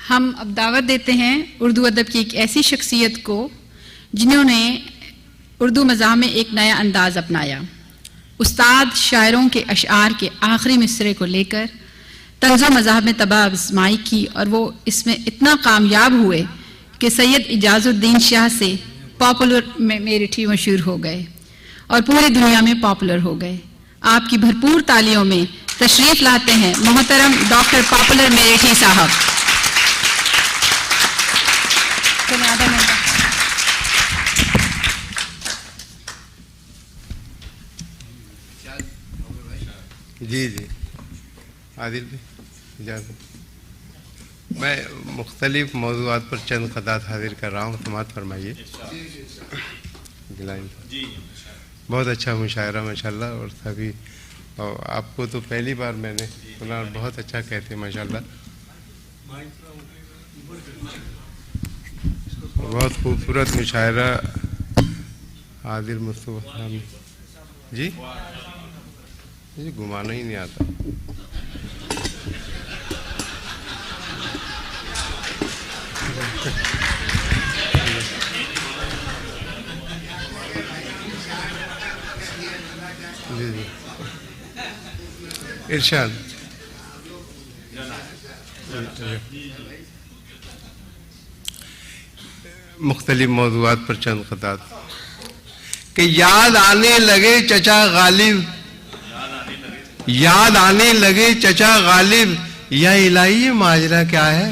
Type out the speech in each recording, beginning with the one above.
हम अब दावत देते हैं उर्दू अदब की एक ऐसी शख्सियत को जिन्होंने उर्दू मज़ाह में एक नया अंदाज अपनाया। उस्ताद शायरों के अशआर के आखिरी मिसरे को लेकर तंज़ो मज़ाहब में तबाह आज़माई की और वो इसमें इतना कामयाब हुए कि सैयद इजाज़ुद्दीन शाह से पॉपुलर मेरिठी मशहूर हो गए और पूरी दुनिया में पॉपुलर हो गए। आपकी भरपूर तालियों में तशरीफ़ लाते हैं मोहतरम डॉक्टर पॉपुलर मेरिठी साहब। जी जी आदिल भी इजाज़त। मैं मुख्तलिफ मौज़ूआत पर चंद क़तात हाजिर कर रहा हूँ, समाअत फरमाइए। बहुत अच्छा मुशायरा माशाल्लाह, और सभी और आपको तो पहली बार मैंने सुना और बहुत अच्छा कहते हैं माशाल्लाह। बहुत खूबसूरत मुशायरा आदिल मुस्तफ़ा जी। मुझे घुमाना ही नहीं आता। जी जी इरशाद। मुख्तलिफ मौज़ूआत पर चंद क़तात कि याद आने लगे चचा गालिब, याद आने लगे चचा गालिब, या इलाही ये माजरा क्या है।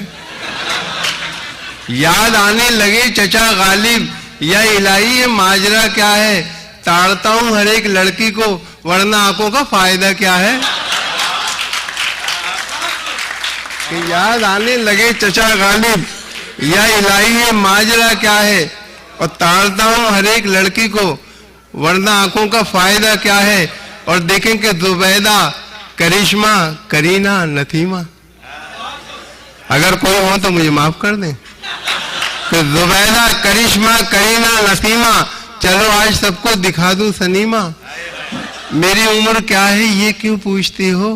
याद आने लगे चचा गालिब, या इलाही ये माजरा क्या है। ताड़ता हूं हर एक लड़की को, वरना आंखों का फायदा क्या है। कि याद आने लगे चचा गालिब, या इलाही ये माजरा क्या है। और ताड़ता हूं हर एक लड़की को, वरना आंखों का फायदा क्या है। और देखें कि जुबैदा, करिश्मा, करीना, नसीमा, अगर कोई हो तो मुझे माफ कर दें। कि जुबैदा, करिश्मा, करीना, नसीमा, चलो आज सबको दिखा दूं सनीमा। मेरी उम्र क्या है ये क्यों पूछती हो,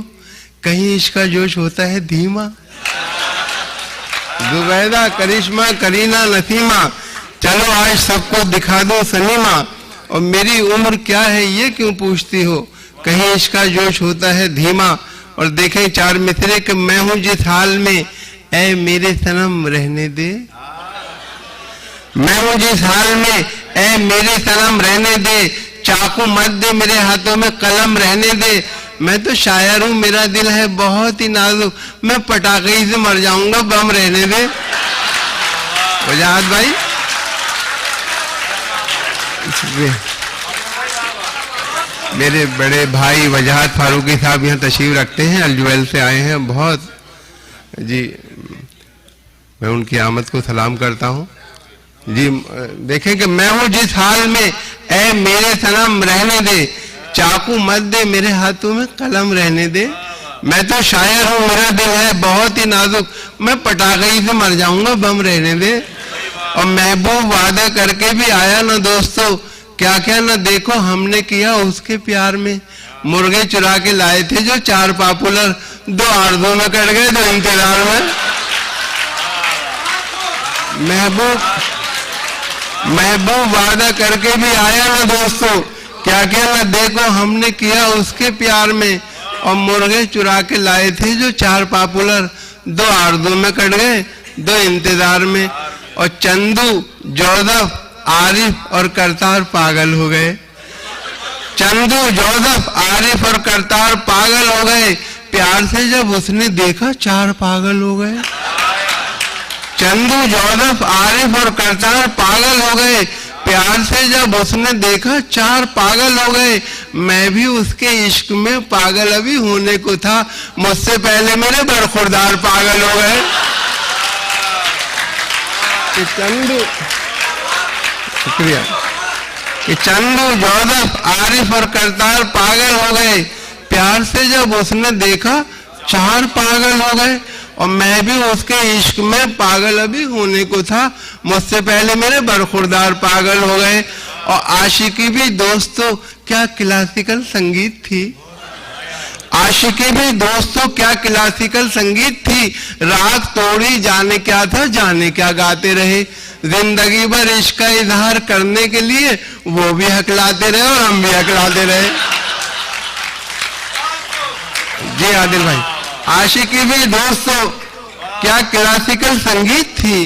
कहीं इसका जोश होता है धीमा। जुबैदा, करिश्मा, करीना, नसीमा, चलो आज सबको दिखा दूं सनीमा। और मेरी उम्र क्या है ये क्यों पूछती हो, कहीं इसका जोश होता है धीमा। और देखें चार मिसरे कि मैं हूं जिस हाल में, ऐ मेरे सनम रहने दे। मैं हूं जिस हाल में, ऐ मेरे सनम रहने दे। चाकू मत दे मेरे हाथों में, कलम रहने दे। मैं तो शायर हूं, मेरा दिल है बहुत ही नाजुक, मैं पटाखे ही से मर जाऊंगा, बम रहने दे। वजाहत भाई मेरे बड़े भाई वजाहत फारूकी साहब यहाँ तशरीफ रखते हैं, अलजुवेल से आए हैं। बहुत जी मैं उनकी आमद को सलाम करता हूँ जी। देखें कि मैं हूँ जिस हाल में, ऐ मेरे सनम रहने दे। चाकू मत दे मेरे हाथों में, कलम रहने दे। मैं तो शायर हूँ, मेरा दिल है बहुत ही नाजुक, मैं पटाखे ही से मर जाऊंगा, बम रहने दे। और महबूब वादा करके भी आया ना दोस्तों, क्या क्या ना देखो हमने किया उसके प्यार में। मुर्गे चुरा के लाए थे जो चार पॉपुलर, दो आर्जों में कट गए, दो इंतजार में। महबूब वादा करके भी आया ना दोस्तों, क्या क्या ना देखो हमने किया उसके प्यार में। और मुर्गे चुरा के लाए थे जो चार पॉपुलर, दो आर्जों में कट गए, दो इंतजार में। और चंदू, जोसेफ, आरिफ और करतार पागल हो गए। चंदू, जोसेफ, आरिफ और करतार पागल हो गए, प्यार से जब उसने देखा चार पागल हो गए। चंदू, जोसेफ, आरिफ और करतार पागल हो गए, प्यार से जब उसने देखा चार पागल हो गए। मैं भी उसके इश्क में पागल अभी होने को था, मुझसे पहले मेरे बरखुरदार पागल हो गए। कि चंदू, शुक्रिया, कि चंदू, जोसेफ, आरिफ और करतार पागल हो गए, प्यार से जब उसने देखा चार पागल हो गए। और मैं भी उसके इश्क में पागल अभी होने को था, मुझसे पहले मेरे बरखुरदार पागल हो गए। और आशिकी भी दोस्तों क्या क्लासिकल संगीत थी। आशिकी भी दोस्तों क्या क्लासिकल संगीत थी, राग तोड़ी जाने क्या था, जाने क्या गाते रहे। जिंदगी भर इश्क का इजहार करने के लिए वो भी हकलाते रहे और हम भी हकलाते रहे। जी आदिल भाई, आशिकी भी दोस्तों क्या क्लासिकल संगीत थी,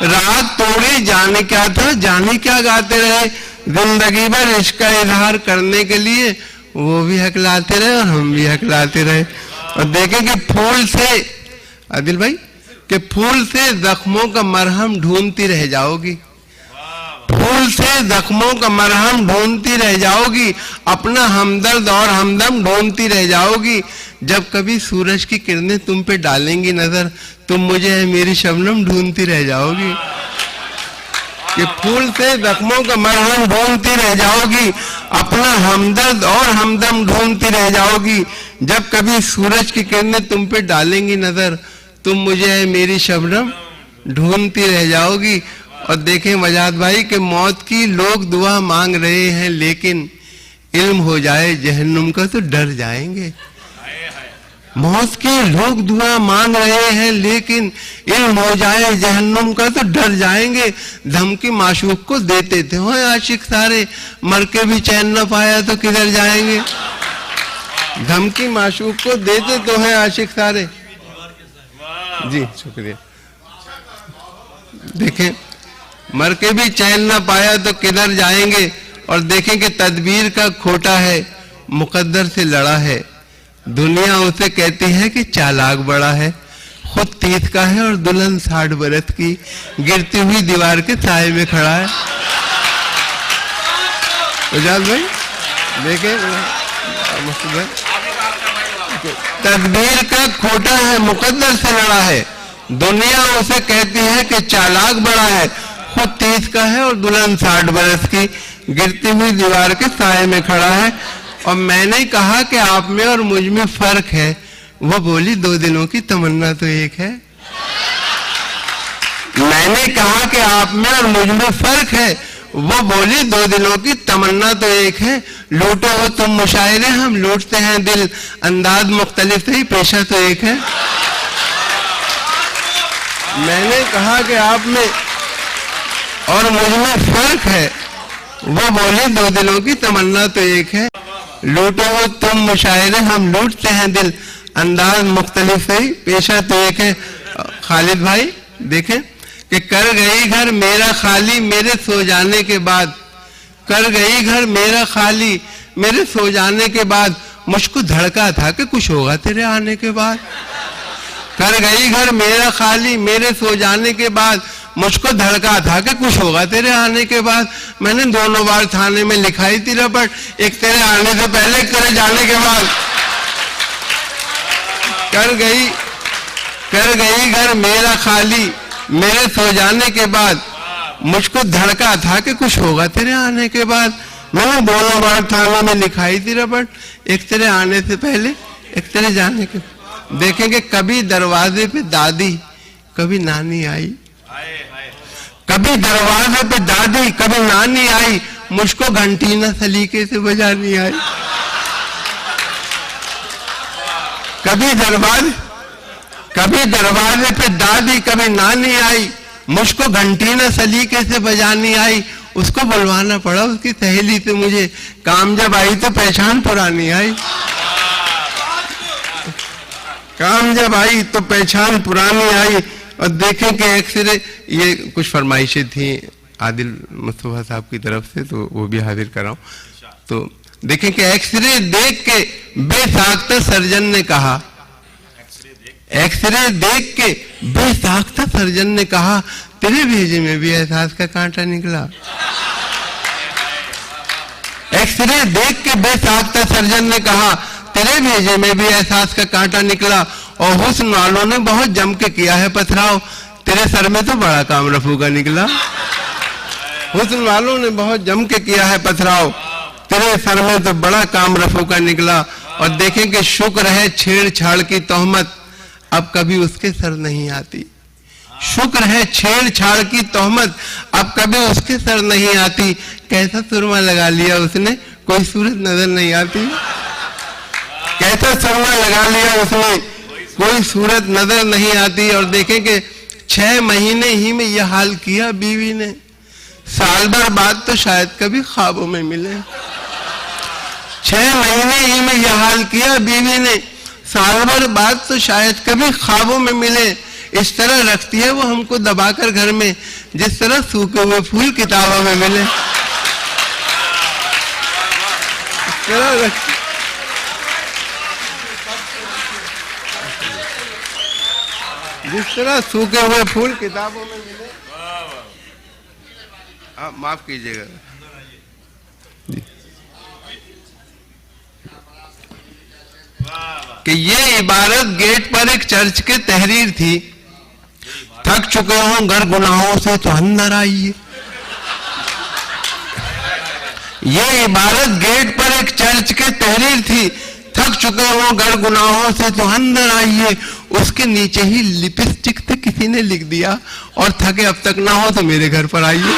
राग तोड़ी जाने क्या था, जाने क्या गाते रहे। जिंदगी भर इश्क का इजहार करने के लिए वो भी हकलाते रहे और हम भी हकलाते रहे। और देखें कि फूल से, आदिल भाई, कि फूल से जख्मों का मरहम ढूंढती रह जाओगी, फूल से जख्मों का मरहम ढूंढती रह जाओगी, अपना हमदर्द और हमदम ढूंढती रह जाओगी। जब कभी सूरज की किरणें तुम पे डालेंगी नजर, तुम मुझे मेरी शबनम ढूंढती रह जाओगी। कि फूल से जख्मों का मरहम ढूंढती रह जाओगी, अपना हमदर्द और हमदम ढूंढती रह जाओगी। जब कभी सूरज की किरणें तुम पे डालेंगी नजर, तुम मुझे मेरी शबनम ढूंढती रह जाओगी। और देखें वजाद भाई कि मौत की लोग दुआ मांग रहे हैं, लेकिन इल्म हो जाए जहन्नुम का तो डर जाएंगे। मौत के लोग दुआ मांग रहे हैं, लेकिन इल्म हो जाए जहन्नुम का तो डर जाएंगे। धमकी माशूक को देते थे हो आशिक सारे, मर के भी चैन न पाया तो किधर जाएंगे। धमकी माशूक को देते तो है आशिक सारे। जी शुक्रिया। देखें, मर के भी चैन न पाया तो किधर जाएंगे। और देखें कि तदबीर का खोटा है, मुकद्दर से लड़ा है। दुनिया उसे कहती है कि चालाक बड़ा है, खुद 30 का है और दुल्हन 60 बरस की, गिरती हुई दीवार के साए में खड़ा है। उजाद भाई देखें, तदबीर का खोटा है, मुकद्दर से लड़ा है। दुनिया उसे कहती है कि चालाक बड़ा है, खुद 30 का है और दुल्हन 60 बरस की, गिरती हुई दीवार के साए में खड़ा है। और मैंने कहा कि आप में और मुझ में फर्क है, वो बोली 2 दिनों की तमन्ना तो एक है। मैंने कहा कि आप में और मुझ में फर्क है, वो बोली 2 दिनों की तमन्ना तो एक है। लूटो हो तुम मुशायरे, हम लूटते हैं दिल, अंदाज मुख्तलिफ ही पेशा तो एक है। मैंने कहा कि आप में और मुझ में फर्क है, वो बोली 2 दिनों की तमन्ना तो एक है। लूटो हो तुम मुशायरे, हम लूटते हैं दिल, अंदाज मुख्तलिफ है पेशा तो एक है। खालिद भाई देखें कि कर गई घर मेरा खाली मेरे सो जाने के बाद, कर गई घर मेरा खाली मेरे सो जाने के बाद, मुझको धड़का था कि कुछ होगा तेरे आने के बाद। कर गई घर मेरा खाली मेरे सो जाने के बाद, मुझको धड़का था कि कुछ होगा तेरे आने के बाद। मैंने 2 बार थाने में लिखाई थी रपट, एक तेरे आने से पहले, एक तेरे जाने के बाद। कर गई घर मेरा खाली मेरे सो जाने के बाद, मुझको धड़का था कि कुछ होगा तेरे आने के बाद। मैंने 2 बार थाने में लिखाई थी रपट, एक तेरे आने से पहले, एक तेरे जाने के बाद। देखेंगे कभी दरवाजे पे दादी, कभी नानी आई, कभी दरवाजे पे दादी, कभी नानी आई, मुझको घंटी न सलीके से बजानी आई। कभी दरवाजे पे दादी, कभी नानी आई, मुझको घंटी न सलीके से बजानी आई। उसको बुलवाना पड़ा उसकी सहेली से मुझे, काम जब आई तो पहचान पुरानी आई। काम जब आई तो पहचान पुरानी आई। और देखें कि एक्सरे, ये कुछ फरमाइशें थी आदिल मुस्तफा साहब की तरफ से, तो वो भी हाजिर कराऊं। तो देखें कि एक्सरे देख के बेसाख्ता सर्जन ने कहा, एक्सरे देख के बेसाख्ता सर्जन ने कहा, तेरे भेजे में भी एहसास का कांटा निकला। एक्सरे देख के बेसाख्ता सर्जन ने कहा, तेरे भेजे में भी एहसास का कांटा निकला। और हुस्न वालों ने बहुत जम के किया है पथराव, तेरे सर में तो बड़ा काम रफू का निकला। हुस्न वालों ने बहुत जम के किया है पथराव, तेरे सर में तो बड़ा काम रफू का निकला। और देखें कि शुक्र है छेड़छाड़ की तोहमत अब कभी उसके सर नहीं आती। शुक्र है छेड़छाड़ की तोहमत अब कभी उसके सर नहीं आती। कैसा सुरमा लगा लिया उसने, कोई सूरत नजर नहीं आती। कैसा शर्मा लगा लिया उसने, कोई सूरत नजर नहीं आती। और देखें कि 6 महीने ही में यह हाल किया बीवी ने, साल भर बाद तो शायद कभी ख्वाबों में मिले। 6 महीने ही में यह हाल किया बीवी ने, साल भर बाद तो शायद कभी ख्वाबों में मिले। इस तरह रखती है वो हमको दबाकर घर में, जिस तरह सूखे हुए फूल किताबों में मिले। इस तरह रखती, जिस तरह सूखे हुए फूल किताबों में मिले। आप माफ कीजिएगा। कि ये इबारत गेट पर एक चर्च के तहरीर थी, थक चुके हो घर गुनाहों से तो अंदर आइए। ये इबारत गेट पर एक चर्च के तहरीर थी, थक चुके हो घर गुनाहों से तो अंदर आइए। उसके नीचे ही लिपस्टिक से किसी ने लिख दिया, और थके अब तक ना हो तो मेरे घर पर आइए।